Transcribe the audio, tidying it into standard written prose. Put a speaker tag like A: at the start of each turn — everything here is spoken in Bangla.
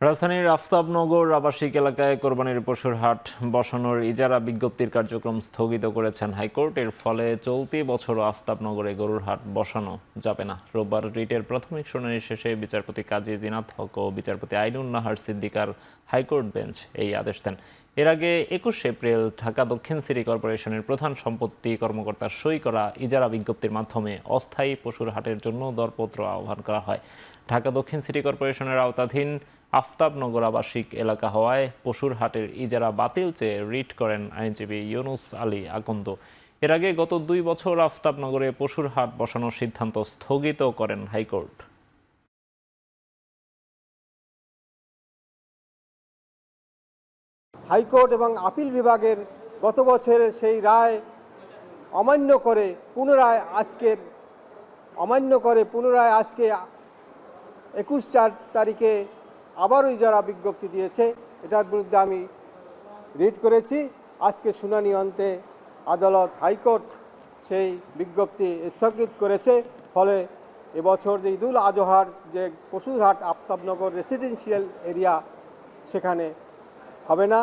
A: রাজধানীর আফতাবনগর আবাসিক এলাকায় কোরবানির পশুর হাট বসানোর ইজারা বিজ্ঞপ্তির কার্যক্রম স্থগিত করেছেন হাইকোর্ট। এর ফলে চলতি বছরও আফতাবনগরে গরুর হাট বসানো যাবে না। রোববার রিটের প্রাথমিক শুনানি শেষে বিচারপতি কাজী জিনাত হক ও বিচারপতি আইনুন নাহার সিদ্দিকার হাইকোর্ট বেঞ্চ এই আদেশ দেন। এর আগে ২১ এপ্রিল ঢাকা দক্ষিণ সিটি কর্পোরেশনের প্রধান সম্পত্তি কর্মকর্তার সই করা ইজারা বিজ্ঞপ্তির মাধ্যমে অস্থায়ী পশুর হাটের জন্য দরপত্র আহ্বান করা হয়। ঢাকা দক্ষিণ সিটি কর্পোরেশনের আওতাধীন আফতাবনগর আবাসিক এলাকা হওয়ায় পশুর হাটের ইজারা বাতিল চেয়ে রিট করেন আইনজীবী ইউনুস আলী আকন্দ। এর আগে গত ২ বছর আফতাবনগরে পশুর হাট বসানোর সিদ্ধান্ত স্থগিত করেন হাইকোর্ট।
B: হাইকোর্ট এবং আপিল বিভাগের গত বছরের সেই রায় অমান্য করে পুনরায় আজকে ২১/৪ তারিখে আবারও ইজারা বিজ্ঞপ্তি দিয়েছে। এটার বিরুদ্ধে আমি রিট করেছি। আজকে শুনানি অন্তে আদালত হাইকোর্ট সেই বিজ্ঞপ্তি স্থগিত করেছে। ফলে এবছর যে ঈদুল আজহার যে পশুর হাট আফতাবনগর রেসিডেন্সিয়াল এরিয়া সেখানে হবে না।